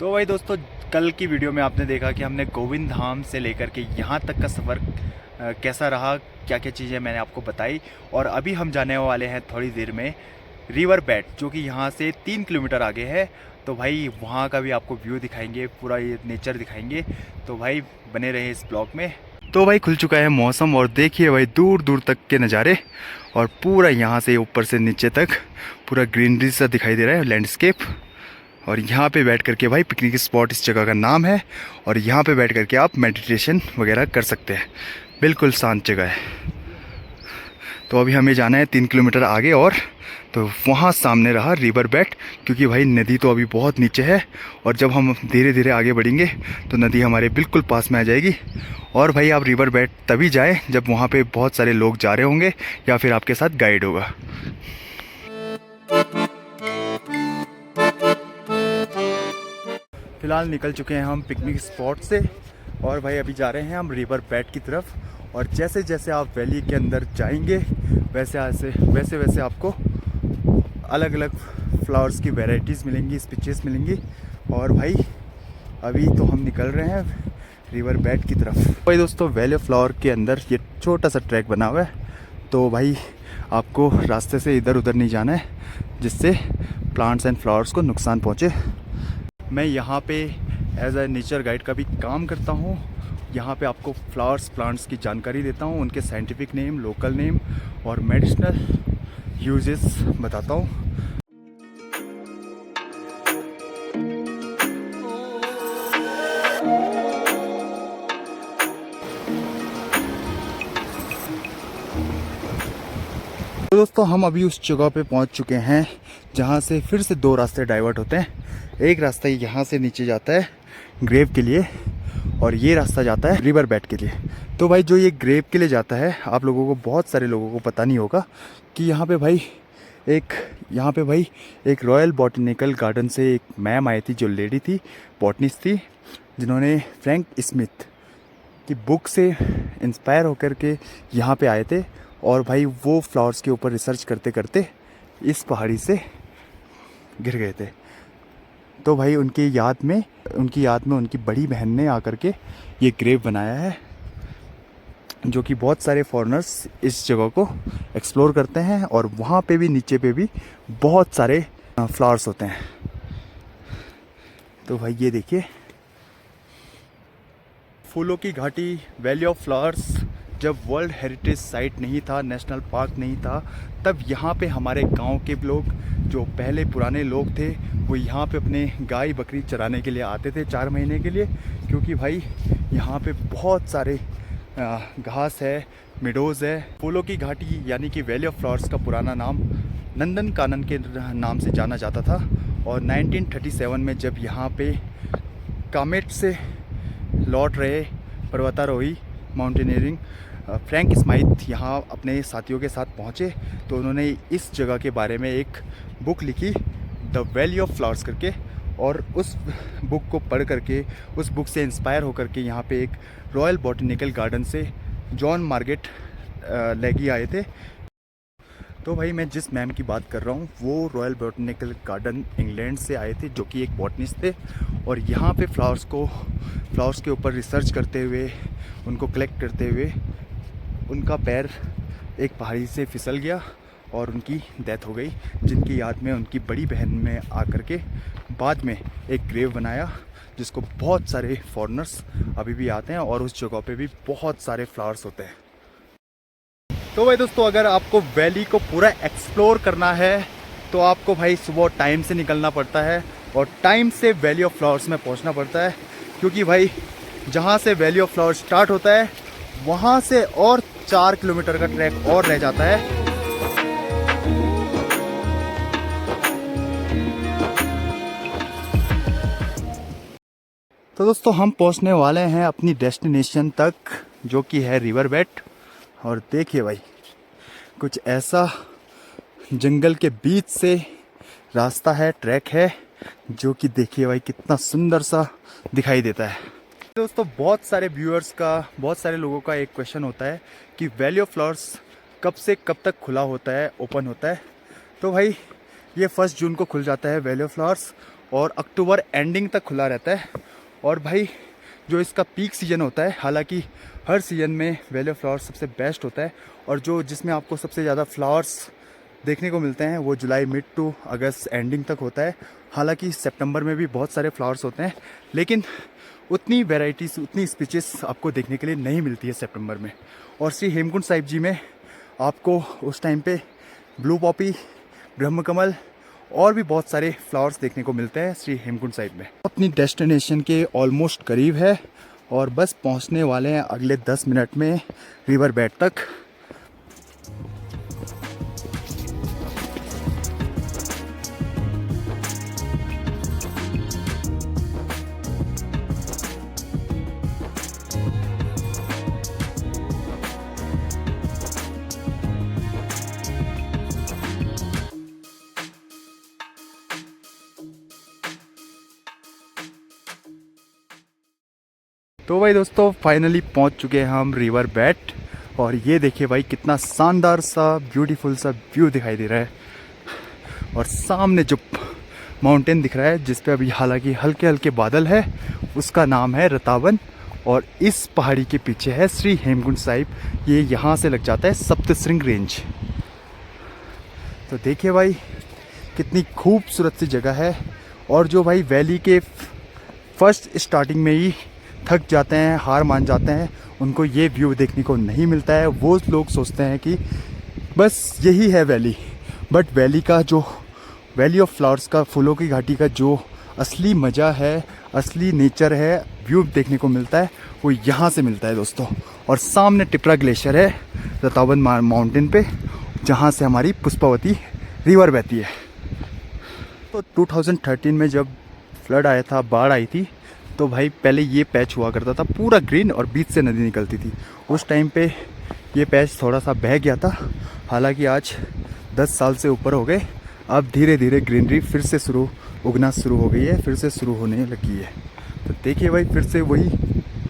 तो भाई दोस्तों, कल की वीडियो में आपने देखा कि हमने गोविंद धाम से लेकर के यहाँ तक का सफ़र कैसा रहा, क्या क्या चीज़ें मैंने आपको बताई। और अभी हम जाने वाले हैं थोड़ी देर में रिवर बेट, जो कि यहाँ से 3 किलोमीटर आगे है। तो भाई वहाँ का भी आपको व्यू दिखाएंगे, पूरा ये नेचर दिखाएंगे। तो भाई बने रहे इस ब्लॉग में। तो भाई खुल चुका है मौसम और देखिए भाई दूर दूर तक के नज़ारे, और पूरा यहाँ से ऊपर से नीचे तक पूरा ग्रीनरी सा दिखाई दे रहा है, लैंडस्केप। और यहाँ पे बैठ करके भाई पिकनिक स्पॉट इस जगह का नाम है, और यहाँ पे बैठ करके आप मेडिटेशन वगैरह कर सकते हैं। बिल्कुल शांत जगह है। तो अभी हमें जाना है 3 किलोमीटर आगे, और तो वहाँ सामने रहा रिवर बेट, क्योंकि भाई नदी तो अभी बहुत नीचे है, और जब हम धीरे धीरे आगे बढ़ेंगे तो नदी हमारे बिल्कुल पास में आ जाएगी। और भाई आप रिवर बेट तभी जाएं जब वहाँ पे बहुत सारे लोग जा रहे होंगे या फिर आपके साथ गाइड होगा। फ़िलहाल निकल चुके हैं हम पिकनिक स्पॉट से, और भाई अभी जा रहे हैं हम रिवर बेट की तरफ। और जैसे जैसे आप वैली के अंदर जाएंगे वैसे वैसे आपको अलग अलग फ्लावर्स की वैरायटीज़ मिलेंगी, स्पीचेस मिलेंगी। और भाई अभी तो हम निकल रहे हैं रिवर बेट की तरफ। भाई दोस्तों, वैली ऑफ फ्लावर के अंदर ये छोटा सा ट्रैक बना हुआ है, तो भाई आपको रास्ते से इधर उधर नहीं जाना है जिससे प्लांट्स एंड फ्लावर्स को नुकसान पहुँचे। मैं यहाँ पे एज अ नेचर गाइड का भी काम करता हूँ। यहाँ पे आपको फ्लावर्स प्लांट्स की जानकारी देता हूँ, उनके साइंटिफिक नेम, लोकल नेम और मेडिसिनल यूजेस बताता हूँ। तो दोस्तों, हम अभी उस जगह पे पहुँच चुके हैं जहाँ से फिर से दो रास्ते डाइवर्ट होते हैं। एक रास्ता यहाँ से नीचे जाता है ग्रेव के लिए, और ये रास्ता जाता है रिवर बेट के लिए। तो भाई जो ये ग्रेव के लिए जाता है, आप लोगों को, बहुत सारे लोगों को पता नहीं होगा कि यहाँ पे भाई एक रॉयल बॉटनिकल गार्डन से एक मैम आई थी, जो लेडी थी, बॉटनिस्ट थी, जिन्होंने फ्रैंक स्मिथ की बुक से इंस्पायर होकर के यहाँ पे आए थे। और भाई वो फ्लावर्स के ऊपर रिसर्च करते करते इस पहाड़ी से गिर गए थे। तो भाई उनकी याद में उनकी बड़ी बहन ने आकर के ये ग्रेव बनाया है, जो कि बहुत सारे फॉरेनर्स इस जगह को एक्सप्लोर करते हैं। और वहाँ पे भी, नीचे पे भी बहुत सारे फ्लावर्स होते हैं। तो भाई ये देखिए, फूलों की घाटी, वैली ऑफ फ्लावर्स। जब वर्ल्ड हेरिटेज साइट नहीं था, नेशनल पार्क नहीं था, तब यहाँ पे हमारे गांव के लोग, जो पहले पुराने लोग थे, वो यहाँ पे अपने गाय बकरी चराने के लिए आते थे 4 महीने के लिए। क्योंकि भाई यहाँ पे बहुत सारे घास है, मिडोज़ है। फूलों की घाटी यानी कि वैली ऑफ फ्लावर्स का पुराना नाम नंदन कानन के नाम से जाना जाता था। और 1937 में जब यहाँ पे कामेट से लौट रहे पर्वतारोही, माउंटेनियरिंग, फ्रैंक स्माइथ यहाँ अपने साथियों के साथ पहुँचे, तो उन्होंने इस जगह के बारे में एक बुक लिखी, द वैली ऑफ फ्लावर्स करके। और उस बुक को पढ़ करके, उस बुक से इंस्पायर होकर के यहाँ पे एक रॉयल बॉटनिकल गार्डन से जॉन मार्गेट लेगी आए थे। तो भाई मैं जिस मैम की बात कर रहा हूँ, वो रॉयल बॉटनिकल गार्डन इंग्लैंड से आए थे, जो कि एक बॉटनिस्ट थे। और यहाँ पे फ्लावर्स के ऊपर रिसर्च करते हुए, उनको कलेक्ट करते हुए, उनका पैर एक पहाड़ी से फिसल गया और उनकी डेथ हो गई, जिनकी याद में उनकी बड़ी बहन में आकर के बाद में एक ग्रेव बनाया, जिसको बहुत सारे फॉरेनर्स अभी भी आते हैं। और उस जगह पे भी बहुत सारे फ्लावर्स होते हैं। तो भाई दोस्तों, अगर आपको वैली को पूरा एक्सप्लोर करना है, तो आपको भाई सुबह टाइम से निकलना पड़ता है, और टाइम से वैली ऑफ फ्लावर्स में पहुंचना पड़ता है। क्योंकि भाई जहां से वैली ऑफ फ्लावर्स स्टार्ट होता है, वहां से और 4 किलोमीटर का ट्रैक और रह जाता है। तो दोस्तों, हम पहुंचने वाले हैं अपनी डेस्टिनेशन तक, जो कि है रिवर बेट। और देखिए भाई, कुछ ऐसा जंगल के बीच से रास्ता है, ट्रैक है, जो कि देखिए भाई कितना सुंदर सा दिखाई देता है। दोस्तों, बहुत सारे लोगों का एक क्वेश्चन होता है कि वैली ऑफ फ्लावर्स कब से कब तक खुला होता है, ओपन होता है। तो भाई ये 1 जून को खुल जाता है वैली ऑफ फ्लावर्स, और अक्टूबर एंडिंग तक खुला रहता है। और भाई जो इसका पीक सीज़न होता है, हालांकि हर सीज़न में वैली ऑफ फ्लावर्स सबसे बेस्ट होता है, और जो जिसमें आपको सबसे ज़्यादा फ्लावर्स देखने को मिलते हैं वो जुलाई मिड टू अगस्त एंडिंग तक होता है। हालांकि सितंबर में भी बहुत सारे फ्लावर्स होते हैं, लेकिन उतनी वैरायटीज़, उतनी स्पीचेस आपको देखने के लिए नहीं मिलती है सितंबर में। और श्री हेमकुंड साहिब जी में आपको उस टाइम पे ब्लू पॉपी, ब्रह्मकमल और भी बहुत सारे फ्लावर्स देखने को मिलते हैं श्री हेमकुंड साहिब में। अपनी डेस्टिनेशन के ऑलमोस्ट करीब है और बस पहुंचने वाले हैं अगले 10 मिनट में रिवर बेड तक। तो भाई दोस्तों फाइनली पहुंच चुके हैं हम रिवर बेड, और ये देखिए भाई कितना शानदार सा ब्यूटीफुल सा व्यू दिखाई दे रहा है। और सामने जो माउंटेन दिख रहा है जिस पे अभी हालांकि हल्के हल्के बादल है, उसका नाम है रतावन। और इस पहाड़ी के पीछे है श्री हेमकुंड साहिब। ये यहाँ से लग जाता है सप्तशृंग रेंज। तो देखिए भाई कितनी खूबसूरत सी जगह है। और जो भाई वैली के फर्स्ट स्टार्टिंग में ही थक जाते हैं, हार मान जाते हैं, उनको ये व्यू देखने को नहीं मिलता है। वो लोग सोचते हैं कि बस यही है वैली, बट वैली का जो वैली ऑफ फ्लावर्स का, फूलों की घाटी का जो असली मज़ा है, असली नेचर है, व्यू देखने को मिलता है, वो यहाँ से मिलता है दोस्तों। और सामने टिपरा ग्लेशियर है रतावन माउंटेन पे, जहाँ से हमारी पुष्पावती रिवर बहती है। तो 2013 में जब फ्लड आया था, बाढ़ आई थी, तो भाई पहले ये पैच हुआ करता था पूरा ग्रीन और बीच से नदी निकलती थी। उस टाइम पे ये पैच थोड़ा सा बह गया था। हालांकि आज 10 साल से ऊपर हो गए, अब धीरे धीरे ग्रीनरी फिर से उगना शुरू हो गई है, फिर से शुरू होने लगी है। तो देखिए भाई फिर से वही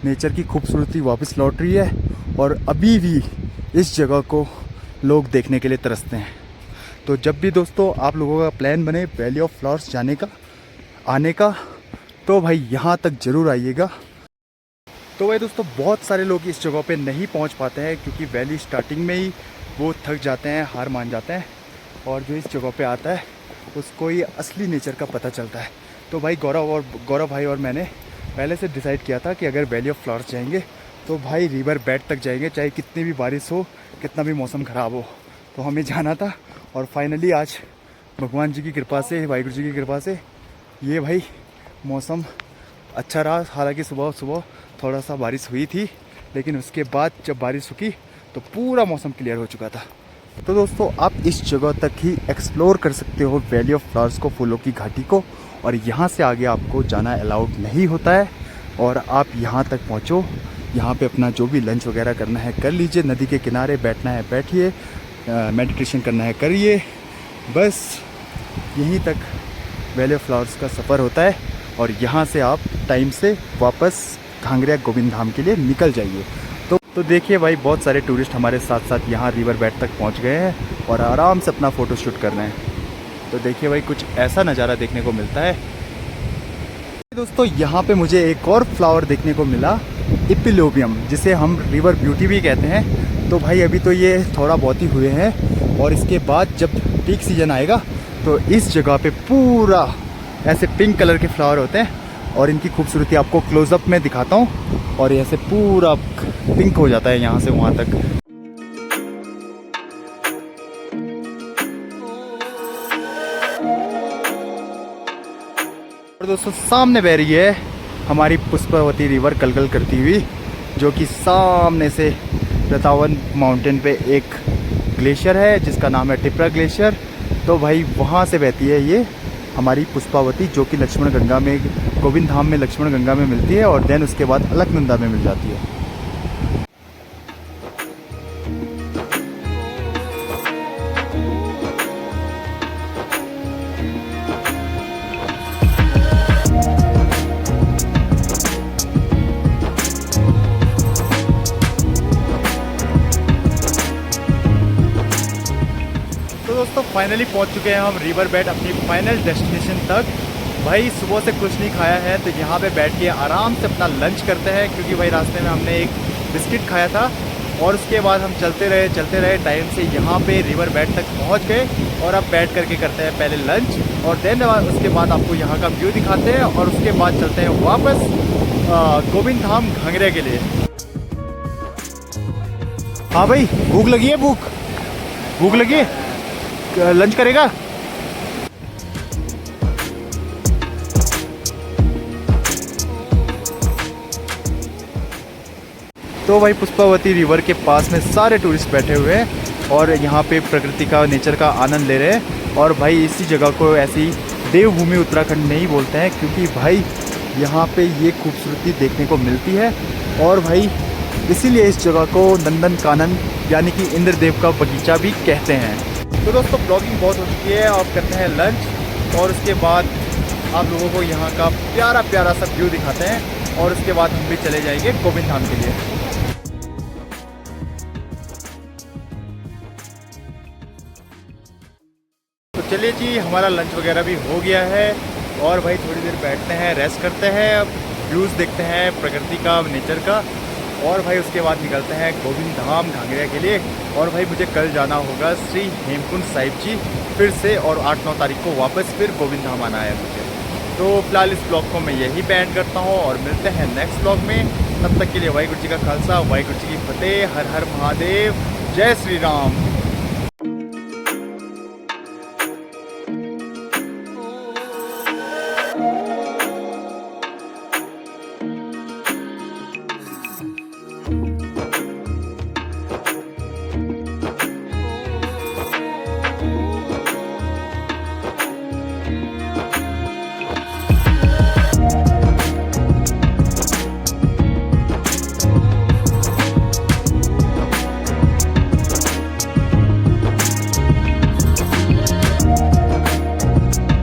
नेचर की खूबसूरती वापस लौट रही है, और अभी भी इस जगह को लोग देखने के लिए तरसते हैं। तो जब भी दोस्तों आप लोगों का प्लान बने वैली ऑफ फ्लावर्स जाने का, आने का, तो भाई यहाँ तक ज़रूर आइएगा। तो भाई दोस्तों बहुत सारे लोग इस जगह पे नहीं पहुँच पाते हैं, क्योंकि वैली स्टार्टिंग में ही वो थक जाते हैं, हार मान जाते हैं, और जो इस जगह पे आता है उसको ही असली नेचर का पता चलता है। तो भाई गौरव भाई और मैंने पहले से डिसाइड किया था कि अगर वैली ऑफ फ्लावर्स जाएंगे तो भाई रिवर बेड तक जाएंगे, चाहे कितनी भी बारिश हो, कितना भी मौसम ख़राब हो, तो हमें जाना था। और फाइनली आज भगवान जी की कृपा से, वाहिगुरु जी की कृपा से ये भाई मौसम अच्छा रहा। हालांकि सुबह सुबह थोड़ा सा बारिश हुई थी, लेकिन उसके बाद जब बारिश रुकी तो पूरा मौसम क्लियर हो चुका था। तो दोस्तों आप इस जगह तक ही एक्सप्लोर कर सकते हो वैली ऑफ फ्लावर्स को, फूलों की घाटी को, और यहाँ से आगे आपको जाना अलाउड नहीं होता है। और आप यहाँ तक पहुँचो, यहाँ पे अपना जो भी लंच वगैरह करना है कर लीजिए, नदी के किनारे बैठना है बैठिए, मेडिटेशन करना है करिए, बस यहीं तक वैली ऑफ फ्लावर्स का सफ़र होता है। और यहाँ से आप टाइम से वापस घांगरिया गोविंद धाम के लिए निकल जाइए। तो देखिए भाई बहुत सारे टूरिस्ट हमारे साथ साथ यहाँ रिवर बेड तक पहुँच गए हैं और आराम से अपना फ़ोटो शूट कर रहे हैं। तो देखिए भाई कुछ ऐसा नज़ारा देखने को मिलता है। दोस्तों यहाँ पे मुझे एक और फ्लावर देखने को मिला, इपिलोबियम, जिसे हम रिवर ब्यूटी भी कहते हैं। तो भाई अभी तो ये थोड़ा बहुत ही हुए हैं, और इसके बाद जब पीक सीजन आएगा तो इस जगह पे पूरा ऐसे पिंक कलर के फ्लावर होते हैं, और इनकी खूबसूरती आपको क्लोज़अप में दिखाता हूँ। और ऐसे पूरा पिंक हो जाता है यहाँ से वहाँ तक। और दोस्तों सामने बह रही है हमारी पुष्पावती रिवर कलकल करती हुई, जो कि सामने से रतावन माउंटेन पे एक ग्लेशियर है जिसका नाम है टिपरा ग्लेशियर। तो भाई वहाँ से बहती है ये हमारी पुष्पावती, जो कि लक्ष्मण गंगा में, गोविंद धाम में लक्ष्मण गंगा में मिलती है, और देन उसके बाद अलकनंदा में मिल जाती है। तो दोस्तों फाइनली पहुंच चुके हैं हम रिवर बेड, अपनी फाइनल डेस्टिनेशन तक। भाई सुबह से कुछ नहीं खाया है तो यहाँ पे बैठ के आराम से अपना लंच करते हैं, क्योंकि भाई रास्ते में हमने एक बिस्किट खाया था। और उसके बाद हम चलते रहे टाइम से यहाँ पे रिवर बेड तक पहुँच गए। और अब बैठ करके करते हैं पहले लंच, और देन उसके बाद आपको यहाँ का व्यू दिखाते हैं, और उसके बाद चलते हैं वापस गोविंद धाम घाघरे के लिए। हाँ भाई, भूख लगी है, भूख लगी है, लंच करेगा? तो भाई पुष्पावती रिवर के पास में सारे टूरिस्ट बैठे हुए हैं और यहाँ पे प्रकृति का, नेचर का आनंद ले रहे हैं। और भाई इसी जगह को ऐसी देवभूमि उत्तराखंड नहीं बोलते हैं, क्योंकि भाई यहाँ पे ये खूबसूरती देखने को मिलती है। और भाई इसीलिए इस जगह को नंदन कानन यानी कि इंद्रदेव का बगीचा भी कहते हैं। तो दोस्तों ब्लॉगिंग बहुत हो चुकी है, अब करते हैं लंच और उसके बाद आप लोगों को यहाँ का प्यारा प्यारा सा व्यू दिखाते हैं, और उसके बाद हम भी चले जाएंगे गोविंद धाम के लिए। तो चलिए जी, हमारा लंच वगैरह भी हो गया है, और भाई थोड़ी देर बैठते हैं, रेस्ट करते हैं, व्यूज़ देखते हैं प्रकृति का, नेचर का, और भाई उसके बाद निकलते हैं गोविंद धाम घाघरे के लिए। और भाई मुझे कल जाना होगा श्री हेमकुंड साहिब जी फिर से, और 8-9 तारीख को वापस फिर गोविंद धाम आना है मुझे। तो फिलहाल इस ब्लॉग को मैं यही बैंड करता हूँ, और मिलते हैं नेक्स्ट ब्लॉग में। तब तक के लिए वाहिगुरू जी का खालसा, वाहिगुरू जी की फतेह, हर हर महादेव, जय श्री राम।